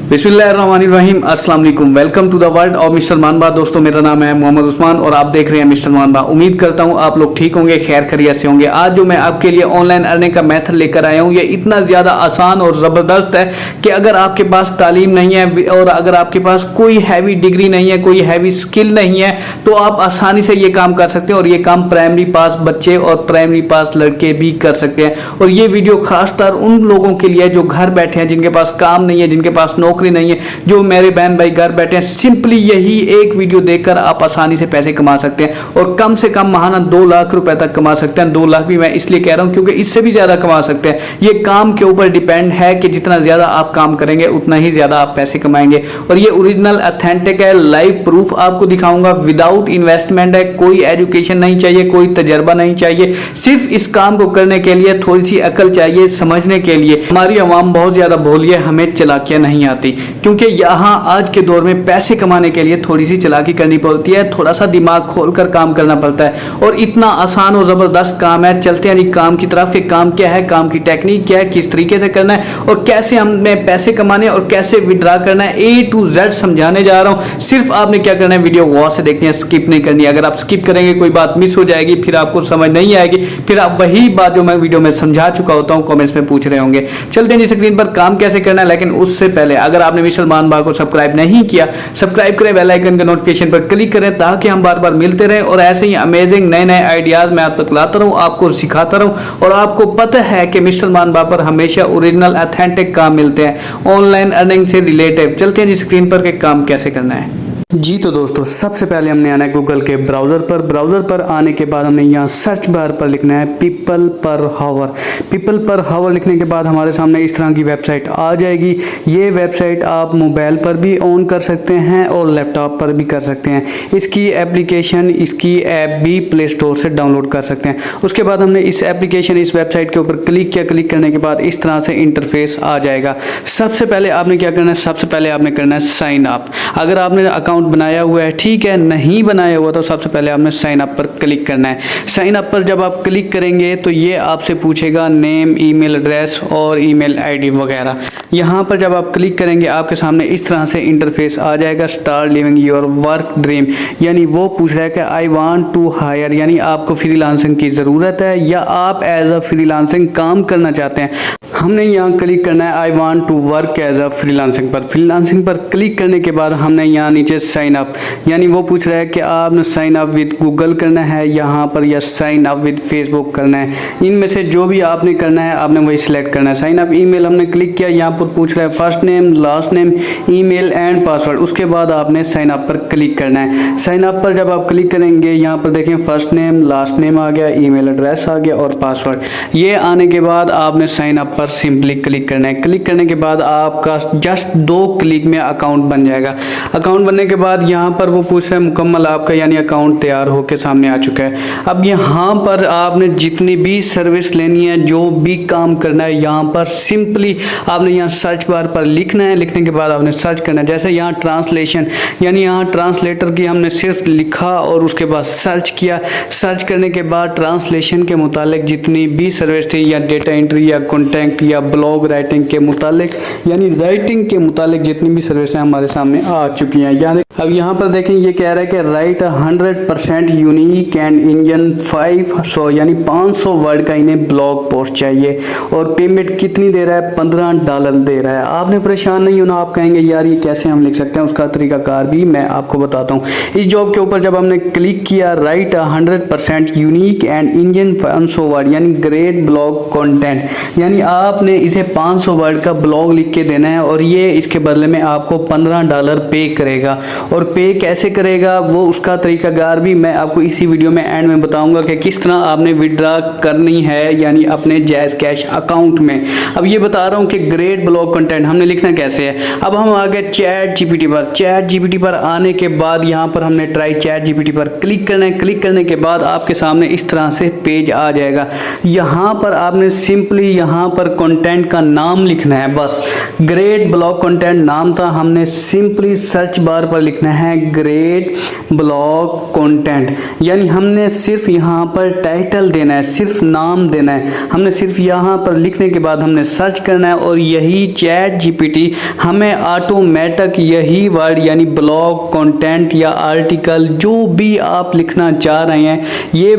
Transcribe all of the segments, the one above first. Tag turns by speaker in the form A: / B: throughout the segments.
A: बिस्मिल्लाहिर्रहमानिर्रहीम, अस्सलाम वालेकुम। Welcome to the world of mister Manba. दोस्तों, मेरा नाम है मोहम्मद उस्मान और आप देख रहे हैं मिस्टर मानबा। उम्मीद करता हूं आप लोग ठीक होंगे, खैर खैरियत से होंगे। आज जो मैं आपके लिए ऑनलाइन अर्निंग का मेथड लेकर आया हूं, ये इतना ज़्यादा आसान और ज़बरदस्त है कि अगर आपके पास तालीम नहीं है और अगर आपके पास कोई हैवी डिग्री नहीं है, कोई हैवी स्किल नहीं है, तो आप आसानी से ये काम कर सकते हैं। और ये काम प्राइमरी पास बच्चे और प्राइमरी पास लड़के भी कर सकते हैं। और ये वीडियो खासकर उन लोगों के लिए जो घर बैठे हैं, जिनके पास काम नहीं है, जिनके पास नौकरी नहीं है, जो मेरे बहन भाई घर बैठे हैं। सिंपली यही एक वीडियो देखकर आप आसानी से पैसे कमा सकते हैं और कम से कम महाना 2 लाख रुपए तक कमा सकते हैं। 2 लाख भी मैं इसलिए कह रहा हूं क्योंकि इससे भी ज्यादा कमा सकते हैं। ये काम के ऊपर डिपेंड है कि जितना ज्यादा आप काम करेंगे उतना ही ज्यादा आप पैसे कमाएंगे। और ये ओरिजिनल ऑथेंटिक है, लाइव प्रूफ आपको दिखाऊंगा, विदाउट इन्वेस्टमेंट है। कोई एजुकेशन नहीं चाहिए, कोई तजर्बा नहीं चाहिए। सिर्फ इस काम को करने के लिए थोड़ी सी अकल चाहिए, समझने के लिए। हमारी आवाम बहुत ज्यादा भोली है, हमें चालाकियां नहीं आती, क्योंकि यहाँ आज के दौर में पैसे कमाने के लिए थोड़ी सी चालाकी करनी पड़ती है, थोड़ा सा दिमाग खोलकर काम करना पड़ता है। और इतना आसान और जबरदस्त काम है। चलते हैं काम की तरफ कि काम क्या है, काम की टेक्निक क्या है, किस तरीके से करना है और कैसे हमें पैसे कमाने और कैसे विड्रा करना है, A to Z समझाने जा रहा हूँ। सिर्फ आपने क्या करना है, वीडियो गौर से देखनी है, स्किप नहीं करनी। अगर आप स्किप करेंगे कोई बात मिस हो जाएगी, फिर आपको समझ नहीं आएगी, फिर आप वही बात जो मैं वीडियो में समझा चुका होता हूँ कमेंट्स में पूछ रहे होंगे। चलते हैं जी स्क्रीन पर काम कैसे करना है। लेकिन उससे पहले अगर आपने मिस्टर मानबा को सब्सक्राइब नहीं किया, सब्सक्राइब करें, बेल आइकन के नोटिफिकेशन पर क्लिक करें ताकि हम बार बार मिलते रहें और ऐसे ही अमेजिंग नए नए आइडियाज मैं आप तक लाता रहूं, आपको सिखाता रहूं। और आपको पता है कि मिस्टर मानबा पर हमेशा ओरिजिनल ऑथेंटिक काम मिलते हैं ऑनलाइन अर्निंग से रिलेटेड। चलते हैं जी स्क्रीन पर कि काम कैसे करना है। जी तो दोस्तों, सबसे पहले हमने आना है गूगल के ब्राउज़र पर। ब्राउज़र पर आने के बाद हमने यहाँ सर्च बार पर लिखना है पीपल पर हावर। पीपल पर हावर लिखने के बाद हमारे सामने इस तरह की वेबसाइट आ जाएगी। ये वेबसाइट आप मोबाइल पर भी ऑन कर सकते हैं और लैपटॉप पर भी कर सकते हैं। इसकी एप्लीकेशन, इसकी ऐप भी प्ले स्टोर से डाउनलोड कर सकते हैं। उसके बाद हमने इस एप्लीकेशन, इस वेबसाइट के ऊपर क्लिक किया। क्लिक करने के बाद इस तरह से इंटरफेस आ जाएगा। सबसे पहले आपने क्या करना है, सबसे पहले आपने करना है साइन अप। अगर आपने अकाउंट बनाया हुआ है ठीक है, नहीं बनाया हुआ तो सबसे पहले आपने साइन अप पर क्लिक करना है। साइन अप पर जब आप क्लिक करेंगे तो ये आपसे पूछेगा नेम, ईमेल एड्रेस और ईमेल आईडी वगैरह। यहाँ पर जब आप क्लिक करेंगे आपके सामने इस तरह से इंटरफेस आ जाएगा। Start living your work dream, यानी वो पूछ रहा है कि आई वांट टू हायर, यानी आपको फ्रीलांसिंग की ज़रूरत है या आप एज अ फ्रीलांसिंग काम करना चाहते हैं। हमने यहाँ क्लिक करना है I want to work as a freelancing पर। फ्रीलांसिंग पर क्लिक करने के बाद हमने यहाँ नीचे साइन अप, यानी वो पूछ रहा है कि आपने साइन अप विद गूगल करना है यहाँ पर या साइन अप विद फेसबुक करना है। इनमें से जो भी आपने करना है आपने वही सिलेक्ट करना है। साइन अप ईमेल हमने क्लिक किया, यहाँ पर पूछ रहा है first name, last name, email and password. उसके बाद आपने साइन अप पर क्लिक करना है। साइन अप पर जब आप क्लिक करेंगे यहाँ पर देखें फर्स्ट नेम, लास्ट नेम आ गया, ईमेल एड्रेस आ गया और पासवर्ड। ये आने के बाद आपने साइन अप पर सिंपली क्लिक करना है। क्लिक करने के बाद आपका जस्ट 2 क्लिक में अकाउंट बन जाएगा। अकाउंट बनने के बाद यहाँ पर वो पूछ रहा है मुकम्मल आपका, यानी अकाउंट तैयार होकर सामने आ चुका है। अब यहाँ पर आपने जितनी भी सर्विस लेनी है, जो भी काम करना है, यहाँ पर सिंपली आपने यहाँ सर्च बार पर लिखना है। लिखने के बाद आपने सर्च करना है। जैसे यहाँ ट्रांसलेशन, यानी यहाँ ट्रांसलेटर की हमने सिर्फ लिखा और उसके बाद सर्च किया। सर्च करने के बाद ट्रांसलेशन के मुतालिक जितनी भी सर्विस थी, या डेटा एंट्री या कॉन्टेंट या ब्लॉग राइटिंग के मुतालिक, यानी राइटिंग के मुतालिक जितनी भी सर्विसें हमारे सामने आ चुकी हैं। यानी अब यहाँ पर देखें ये कह रहा है कि राइट 100% यूनिक एंड इंजन 500, यानी 500 वर्ड का इन्हें ब्लॉग पोस्ट चाहिए। और पेमेंट कितनी दे रहा है, $15 दे रहा है। आपने परेशान नहीं होना, आप कहेंगे यार ये कैसे हम लिख सकते हैं, उसका तरीकाकार भी मैं आपको बताता हूँ। इस जॉब के ऊपर जब हमने क्लिक किया, right 100% unique and engine 500 word, यानी ग्रेट ब्लॉग कॉन्टेंट, यानी आपने इसे 500 वर्ड का ब्लॉग लिख के देना है और ये इसके बदले में आपको $15 पे करेगा। और पे कैसे करेगा वो उसका तरीकाकार भी मैं आपको इसी वीडियो में एंड में बताऊंगा कि किस तरह आपने विड्रा करनी है, यानी अपने जायज़ कैश अकाउंट में। अब ये बता रहा हूँ कि ग्रेट ब्लॉग कंटेंट हमने लिखना कैसे है। अब हम आ गए चैट जीपीटी पर। चैट जीपीटी पर आने के बाद यहाँ पर हमने ट्राई चैट जीपीटी पर क्लिक करना है। क्लिक करने के बाद आपके सामने इस तरह से पेज आ जाएगा। यहाँ पर आपने सिंपली यहाँ पर कंटेंट का नाम लिखना है, बस ग्रेट ब्लॉग कंटेंट नाम था। हमने सिंपली सर्च बार पर लिखना लिखना है ग्रेट ब्लॉग कंटेंट, यानी हमने सिर्फ यहाँ पर टाइटल देना है, सिर्फ नाम देना है। हमने सिर्फ यहाँ पर लिखने के बाद हमने सर्च करना है और यही चैट जीपीटी हमें ऑटोमेटिक यही वर्ड यानी ब्लॉग कंटेंट या आर्टिकल जो भी आप लिखना चाह रहे हैं, ये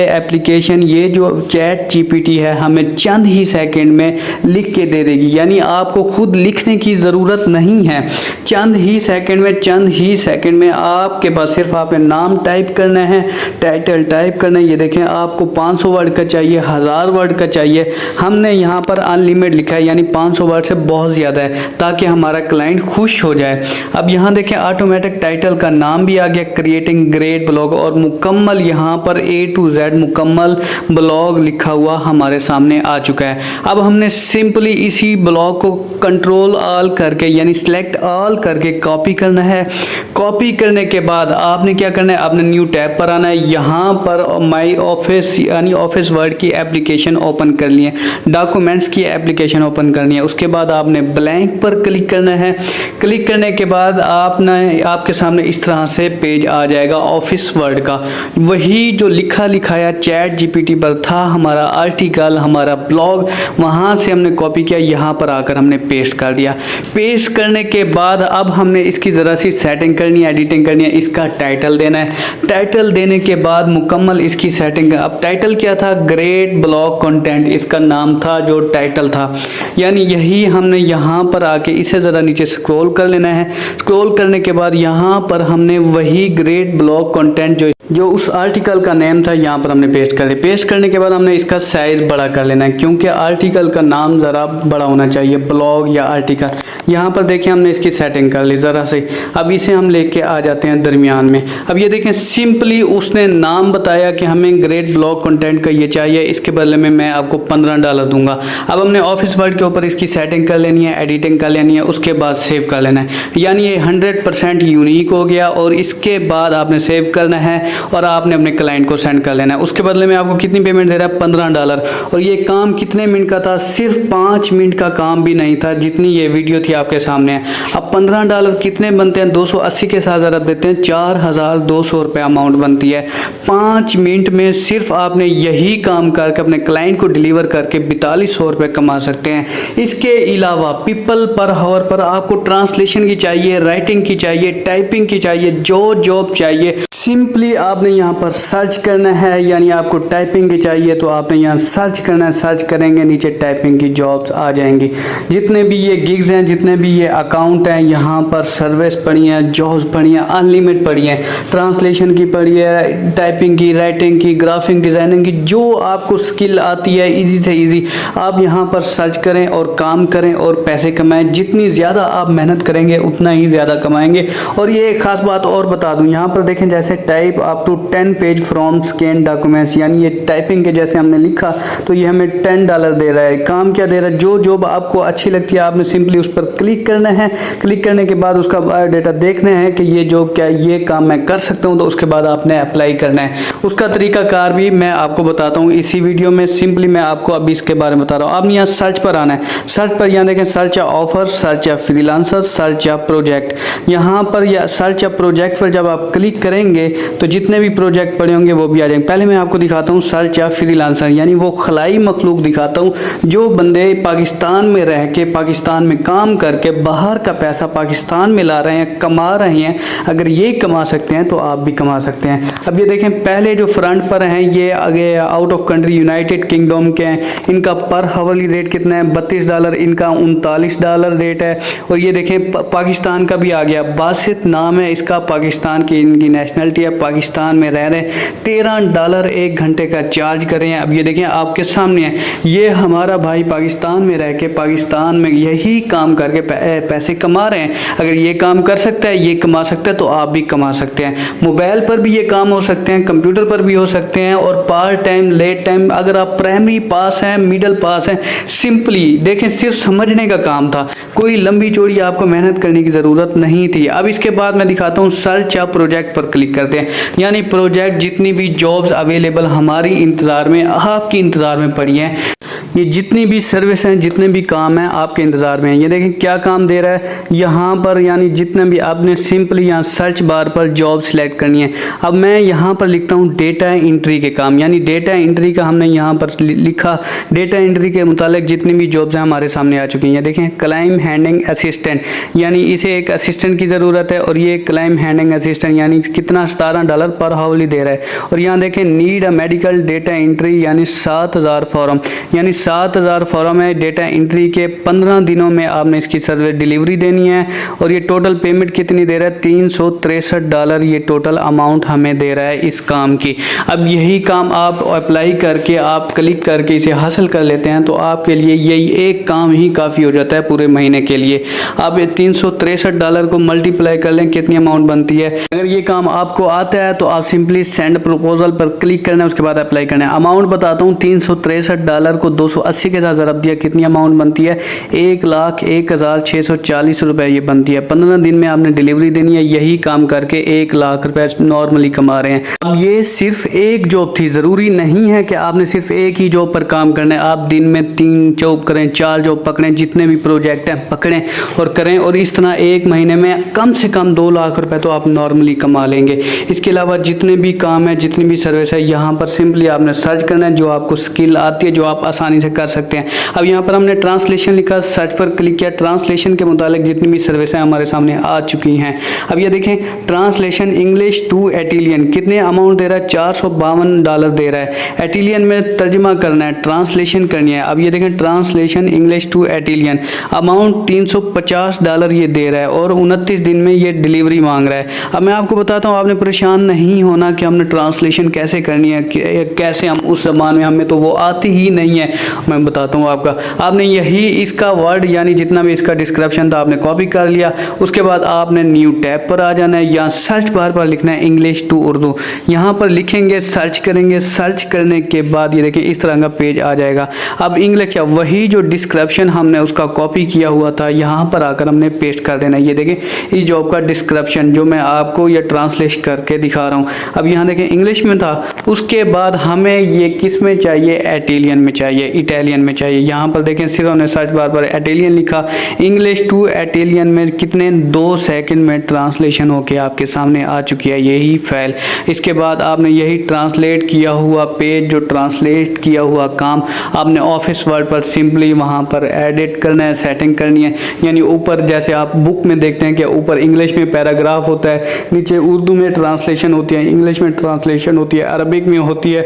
A: एप्लीकेशन, ये जो चैट जीपीटी है हमें चंद ही सेकंड में लिख के दे देगी। यानी आपको खुद लिखने की ज़रूरत नहीं है, चंद ही सेकंड में आपके पास सिर्फ आपने नाम टाइप करना है, टाइटल टाइप करना है। ये देखें, आपको 500 वर्ड का चाहिए, 1000 वर्ड का चाहिए, हमने यहाँ पर अनलिमिटेड लिखा है, यानी 500 वर्ड से बहुत ज़्यादा है ताकि हमारा क्लाइंट खुश हो जाए। अब यहाँ देखें ऑटोमेटिक टाइटल का नाम भी आ गया, क्रिएटिंग ग्रेट ब्लॉग, और मुकम्मल यहाँ पर A to Z मुकम्मल ब्लॉग लिखा हुआ हमारे सामने आ चुका है। अब हमने सिंपली इसी ब्लॉग को कंट्रोल ऑल करके यानी सिलेक्ट ऑल करके कॉपी करना है। कॉपी करने के बाद आपने क्या करना है, आपने न्यू टैब पर आना है, यहाँ पर माई ऑफिस यानी ऑफिस वर्ड की एप्लीकेशन ओपन कर ली है, डॉक्यूमेंट्स की एप्लीकेशन ओपन करनी है। उसके बाद आपने ब्लैंक पर क्लिक करना है। क्लिक करने के बाद आपके सामने इस तरह से पेज आ जाएगा ऑफिस वर्ड का, वही जो लिखा लिखाया चैट जीपीटी पर था हमारा आर्टिकल, हमारा ब्लॉग, वहाँ से हमने कॉपी किया, यहाँ पर आकर हमने पेस्ट कर दिया। पेस्ट करने के बाद अब हमने इसकी ज़रा सी सेटिंग करनी है, एडिटिंग करनी है। इसका टाइटल देना है, टाइटल देने के बाद मुकम्मल इसकी सेटिंग। अब टाइटल क्या था, ग्रेट ब्लॉग कंटेंट इसका नाम था जो टाइटल था, यानी यही हमने यहाँ पर आके इसे ज़रा नीचे स्क्रॉल कर लेना है। स्क्रॉल करने के बाद यहाँ पर हमने वही ग्रेट ब्लॉग कंटेंट जो उस आर्टिकल का नेम था यहाँ पर हमने पेस्ट कर लिया। पेस्ट करने के बाद हमने इसका साइज़ बड़ा कर लेना है, क्योंकि आर्टिकल का नाम ज़रा बड़ा होना चाहिए, ब्लॉग या आर्टिकल। यहाँ पर देखिए हमने इसकी सेटिंग कर ली ज़रा से। अब इसे हम लेके आ जाते हैं दरमियान में। अब ये देखें, सिंपली उसने नाम बताया कि हमें ग्रेट ब्लॉग कंटेंट का ये चाहिए, इसके बदले में मैं आपको $15 दूंगा। अब हमने ऑफिस वर्ड के ऊपर इसकी सेटिंग कर लेनी है, एडिटिंग कर लेनी है, उसके बाद सेव कर लेना है, यानी ये 100% यूनिक हो गया। और इसके बाद आपने सेव करना है और आपने अपने क्लाइंट को सेंड कर लेना है। उसके बदले में आपको कितनी पेमेंट दे रहा है, $15। और ये काम कितने मिनट का था, सिर्फ 5 मिनट का काम भी नहीं था, जितनी ये वीडियो थी आपके सामने है। अब $15 कितने बनते हैं, 280 के साथ ज़रा देते हैं, 4200 रुपये अमाउंट बनती है। 5 मिनट में सिर्फ आपने यही काम करके अपने क्लाइंट को डिलीवर करके 4200 रुपये कमा सकते हैं। इसके अलावा पीपल पर हावर पर आपको ट्रांसलेशन की चाहिए, राइटिंग की चाहिए, टाइपिंग की चाहिए, जो जॉब चाहिए, सिंपली आपने यहाँ पर सर्च करना है। यानी आपको टाइपिंग की चाहिए तो आपने यहाँ सर्च करना है, सर्च करेंगे नीचे टाइपिंग की जॉब्स आ जाएंगी। जितने भी ये गिग्स हैं, जितने भी ये अकाउंट हैं, यहाँ पर सर्विस पड़ी हैं, जॉब्स पड़ी हैं, अनलिमिटेड पड़ी हैं, ट्रांसलेशन की पड़ी है, टाइपिंग की, राइटिंग की, ग्राफिक डिज़ाइनिंग की, जो आपको स्किल आती है इजी से इजी आप यहाँ पर सर्च करें और काम करें और पैसे कमाएं। जितनी ज़्यादा आप मेहनत करेंगे उतना ही ज़्यादा कमाएंगे। और ये एक ख़ास बात और बता दूँ, यहाँ पर देखें जैसे type up to 10 page from scan documents, यानी ये टाइपिंग के जैसे हमने लिखा तो ये हमें $10 दे रहा है। काम क्या दे रहा है, जो जॉब आपको अच्छी लगती है आपने सिंपली उस पर क्लिक करना है। क्लिक करने के बाद उसका बायोडाटा देखना है कि ये जॉब क्या, ये काम मैं कर सकता हूँ, तो उसके बाद आपने अप्लाई करना है। उसका तरीकाकार भी मैं आपको बताता हूँ इसी वीडियो में, सिंपली मैं आपको अभी इसके बारे में बता रहा हूँ। आपने यहाँ सर्च पर आना है, सर्च पर यहाँ देखें सर्च या ऑफर, सर्च या फ्रीलांसर, सर्च या प्रोजेक्ट। यहाँ पर या सर्च या प्रोजेक्ट पर जब आप क्लिक करेंगे तो जितने भी प्रोजेक्ट पड़े होंगे वो भी आ जाएंगे। पहले मैं आपको दिखाता हूँ सर्च या फ्रीलांसर, यानी वो खलाई मखलूक दिखाता हूँ जो बंदे पाकिस्तान में रह के, पाकिस्तान में काम करके बाहर का पैसा पाकिस्तान में ला रहे हैं, कमा रहे हैं। अगर ये कमा सकते हैं तो आप भी कमा सकते हैं। अब ये देखें, पहले जो फ्रंट पर हैं ये आगे out of country United kingdom के हैं। इनका पर हावरली रेट कितना है, $32, इनका $39 रेट है। और ये देखें पाकिस्तान का भी आ गया, बासित नाम है इसका, पाकिस्तान की इनकी नेशनलिटी है, पाकिस्तान में रह रहे हैं। $13 1 घंटे का चार्ज कर रहे हैं। अब ये देखें आपके सामने है, ये हमारा भाई पाकिस्तान में रह के पाकिस्तान में यही काम करके पैसे कमा रहे हैं। अगर ये काम कर सकता है, ये कमा सकता है, तो आप भी कमा सकते हैं। मोबाइल पर भी ये काम हो सकते हैं, कंप्यूटर कंप्यूटर पर भी हो सकते हैं और पार्ट टाइम, लेट टाइम, अगर आप प्राइमरी पास हैं, मिडिल पास हैं, सिंपली देखें सिर्फ समझने का काम था, कोई लंबी चौड़ी आपको मेहनत करने की ज़रूरत नहीं थी। अब इसके बाद मैं दिखाता हूँ सर्च या प्रोजेक्ट पर क्लिक करते हैं, यानी प्रोजेक्ट जितनी भी जॉब्स अवेलेबल हमारी इंतज़ार में, आपकी इंतज़ार में पड़ी हैं, ये जितनी भी सर्विस हैं, जितने भी काम हैं आपके इंतज़ार में हैं। ये देखें क्या काम दे रहा है यहाँ पर, यानी जितने भी आपने सिंपली यहाँ सर्च बार पर जॉब सिलेक्ट करनी है। अब मैं यहाँ पर लिखता हूँ डेटा एंट्री के काम, यानी डेटा एंट्री का हमने यहाँ पर लिखा। डेटा एंट्री के मुतालिक जितनी भी जॉब्स हैं हमारे सामने आ चुकी हैं। ये देखें क्लाइम हैंडलिंग असिस्टेंट, यानी इसे एक असिस्टेंट की ज़रूरत है और ये क्लाइम हैंडलिंग असिस्टेंट यानी कितना $17 पर हावरली दे रहा है। और यहाँ देखें need a medical data entry, यानी 7000 फॉर्म, यानी 7000 फॉर्म है डेटा एंट्री के। 15 दिनों में आपने इसकी सर्विस डिलीवरी देनी है। और ये टोटल पेमेंट कितनी दे रहा है, $363 ये टोटल अमाउंट हमें दे रहा है इस काम की। अब यही काम आप अप्लाई करके, आप क्लिक करके इसे हासिल कर लेते हैं तो आपके लिए यही एक काम ही काफ़ी हो जाता है पूरे महीने के लिए। आप $363 को मल्टीप्लाई कर लें, कितनी अमाउंट बनती है। अगर ये काम आपको आता है तो आप सिंपली सेंड प्रपोजल पर क्लिक करना है, उसके बाद अप्लाई करना है। अमाउंट बताता हूँ, $363 को 280 के साथ ज़रब दिया, कितनी अमाउंट बनती है, 1,01,640 रुपये ये बनती है। 15 दिन में आपने डिलीवरी देनी है। यही काम करके 1 लाख रुपए नॉर्मली कमा रहे हैं। अब ये सिर्फ एक जॉब थी, ज़रूरी नहीं है कि आपने सिर्फ एक ही जॉब पर काम करना है। आप दिन में 3 जॉब करें, 4 जॉब पकड़ें, जितने भी प्रोजेक्ट हैं पकड़ें और करें, और इस तरह एक महीने में कम से कम 2 लाख रुपए तो आप नॉर्मली कमा लेंगे। इसके अलावा जितने भी काम है, जितनी भी सर्विस है, यहाँ पर सिंपली आपने सर्च करना है जो आपको स्किल आती है, जो आप आसानी से कर सकते हैं। अब यहाँ पर हमने ट्रांसलेशन लिखा, सर्च पर क्लिक किया, ट्रांसलेशन के मुतालिक जितनी भी सर्विसें हमारे सामने आ चुकी हैं। अब ये देखें ट्रांसलेशन इंग्लिश टू इटालियन, कितने अमाउंट दे रहा है, $452 दे रहा है। इटालियन में तर्जमा करना है, ट्रांसलेशन करनी है। अब ये देखें translation English to Italian, amount $350 ये दे रहा है और 29 दिन में ये डिलीवरी मांग रहा है। अब मैं आपको बताता हूँ, आपने परेशान नहीं होना कि हमने ट्रांसलेशन कैसे करनी है, कैसे हम उस ज़माने में, हमें तो वो आती ही नहीं है। मैं बताता हूँ आपका, आपने यही इसका वर्ड यानी जितना भी इसका डिस्क्रिप्शन था आपने कॉपी कर लिया। उसके बाद आपने न्यू टैब पर आ जाना है, यहाँ सर्च बार पर लिखना है इंग्लिश टू उर्दू, यहाँ पर लिखेंगे, सर्च करेंगे। सर्च करने के बाद ये देखें इस तरह का पेज आ जाएगा। अब इंग्लिश का वही जो डिस्क्रिप्शन हमने उसका कॉपी किया हुआ था यहाँ पर आकर हमने पेस्ट कर देना है। ये देखें इस जॉब का डिस्क्रिप्शन जो मैं आपको ये ट्रांसलेट करके दिखा रहा हूँ। अब यहाँ देखें इंग्लिश में था, उसके बाद हमें ये किस में चाहिए, इटालियन में चाहिए, इटालियन में चाहिए। यहाँ पर देखें सिर्फ हमने सर्च बार पर इटालियन लिखा, इंग्लिश टू इटालियन में कितने 2 सेकंड में ट्रांसलेशन होके आपके सामने आ चुकी है यही फाइल। इसके बाद आपने यही ट्रांसलेट किया हुआ पेज, जो ट्रांसलेट किया हुआ काम आपने ऑफिस वर्ड पर सिंपली वहाँ पर एडिट करना है, सेटिंग करनी है। यानी ऊपर जैसे आप बुक में देखते हैं कि ऊपर इंग्लिश में पैराग्राफ होता है, नीचे उर्दू में ट्रांसलेशन होती है, इंग्लिश में ट्रांसलेशन होती है, अरबिक में होती है।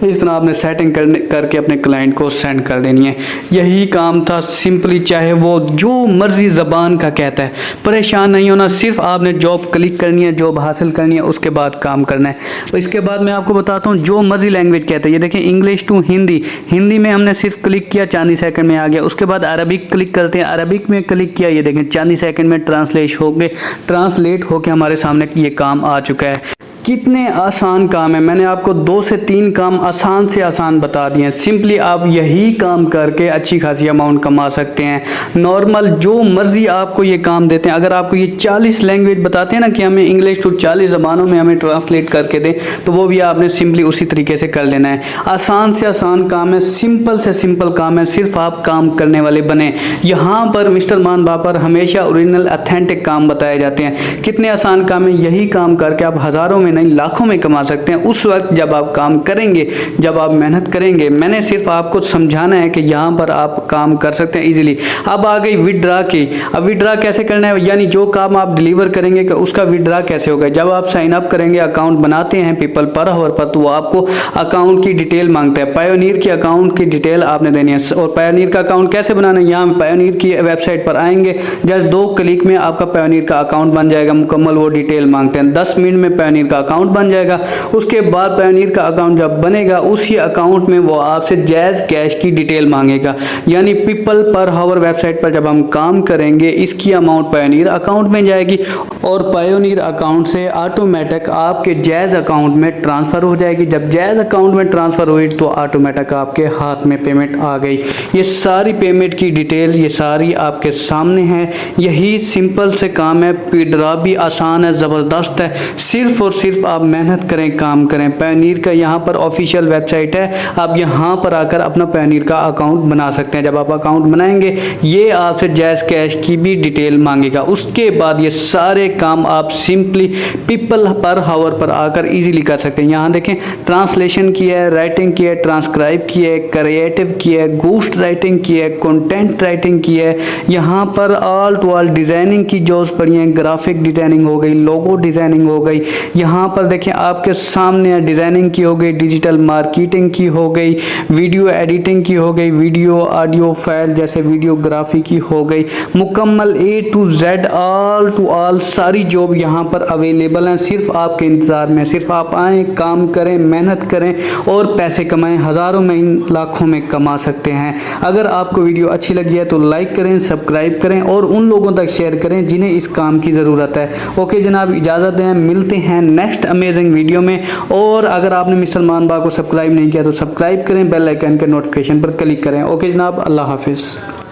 A: इस तरह आपने सेटिंग करके अपने क्लाइंट को सेंड कर देनी है। यही काम था सिंपली, चाहे वो जो मर्जी ज़बान का कहता है, परेशान नहीं होना, सिर्फ आपने जॉब क्लिक करनी है, जॉब हासिल करनी है, उसके बाद काम करना है। तो इसके बाद मैं आपको बताता हूँ जो मर्जी लैंग्वेज कहता है। ये देखें इंग्लिश टू हिंदी, हिंदी में हमने सिर्फ क्लिक किया, 40 सेकंड में आ गया। उसके बाद अरबिक क्लिक करते हैं, अरबिक में क्लिक किया, ये देखें 40 सेकंड में ट्रांसलेट होके हमारे सामने ये काम आ चुका है। कितने आसान काम है, मैंने आपको 2 से 3 काम आसान से आसान बता दिए हैं। सिंपली आप यही काम करके अच्छी खासी अमाउंट कमा सकते हैं। नॉर्मल जो मर्जी आपको ये काम देते हैं, अगर आपको ये 40 लैंग्वेज बताते हैं ना कि हमें इंग्लिश टू 40 ज़बानों में हमें ट्रांसलेट करके दें, तो वो भी आपने सिंपली उसी तरीके से कर लेना है। आसान से आसान काम है, सिंपल से सिंपल काम है, सिर्फ आप काम करने वाले बने। यहाँ पर मिस्टर मान बापर हमेशा ओरिजिनल अथेंटिक काम बताए जाते हैं। कितने आसान काम है, यही काम करके आप हज़ारों में नहीं लाखों में कमा सकते हैं उस वक्त जब आप काम करेंगे, जब आप मेहनत करेंगे। मैंने सिर्फ आपको समझाना है कि यहाँ पर आप काम कर सकते हैं इजीली। अब आ गई विड्रा की। अब विड्रा कैसे करना है, यानी जो काम आप डिलीवर करेंगे कि उसका विड्रा कैसे होगा। जब आप साइन अप करेंगे, अकाउंट बनाते हैं पीपल पर आवर पर, तो वो आपको अकाउंट की डिटेल मांगता है। पायोनियर की अकाउंट की डिटेल आपने देनी है। और पायोनियर का अकाउंट कैसे बनाना है, यहाँ पायोनियर की वेबसाइट पर आएंगे, जस्ट 2 क्लिक में आपका पायोनियर का अकाउंट बन जाएगा मुकम्मल। वो डिटेल मांगते हैं, 10 मिनट में पायोनियर का अकाउंट बन जाएगा। उसके बाद पायोनियर का अकाउंट जब बनेगा उसी अकाउंट में वो आपसे जैज़ कैश की डिटेल मांगेगा, यानी पीपल पर हावर वेबसाइट पर जब हम काम करेंगे इसकी अमाउंट पायोनियर अकाउंट में जाएगी और पायोनियर अकाउंट से ऑटोमेटिक आपके जैज़ अकाउंट में ट्रांसफ़र हो जाएगी। जब जैज़ अकाउंट में ट्रांसफ़र हुई तो ऑटोमेटिक आपके हाथ में पेमेंट आ गई। ये सारी पेमेंट की डिटेल ये सारी आपके सामने है। यही सिंपल से काम है, विड्रॉ भी आसान है, ज़बरदस्त है। सिर्फ और सिर्फ आप मेहनत करें, काम करें। पायोनियर का यहाँ पर ऑफिशियल वेबसाइट है, आप यहाँ पर आकर अपना पायोनियर का अकाउंट बना सकते हैं। जब आप अकाउंट बनाएंगे ये आपसे जैज़ कैश की भी डिटेल मांगेगा। उसके बाद ये सारे काम आप सिंपली पीपल पर हावर पर आकर इजीली कर सकते हैं। यहाँ देखें, ट्रांसलेशन की है, राइटिंग की है, ट्रांसक्राइब की है, क्रिएटिव की है, घोस्ट राइटिंग की है, कंटेंट राइटिंग की है। यहाँ पर ऑल टू ऑल डिज़ाइनिंग की जॉब्स पड़ी हैं, ग्राफिक डिज़ाइनिंग हो गई, लोगो डिज़ाइनिंग हो गई। यहाँ पर देखें आपके सामने डिज़ाइनिंग की हो गई, डिजिटल मार्केटिंग की हो गई, वीडियो एडिटिंग की हो गई, वीडियो ऑडियो फाइल जैसे वीडियोग्राफी की हो गई। मुकम्मल A to Z all to all सारी जॉब यहाँ पर अवेलेबल हैं। सिर्फ आपके इंतज़ार में, सिर्फ आप आएँ, काम करें, मेहनत करें और पैसे कमाएं। हज़ारों में लाखों में कमा सकते हैं। अगर आपको वीडियो अच्छी लगी है तो लाइक करें, सब्सक्राइब करें और उन लोगों तक शेयर करें जिन्हें इस काम की ज़रूरत है। ओके जनाब, इजाज़त दें, मिलते हैं नेक्स्ट अमेजिंग वीडियो में। और अगर आपने मिस्टर मानबा को सब्सक्राइब नहीं किया तो सब्सक्राइब करें, बेल आइकन के नोटिफिकेशन पर क्लिक करें। ओके जनाब, अल्लाह हाफिज़।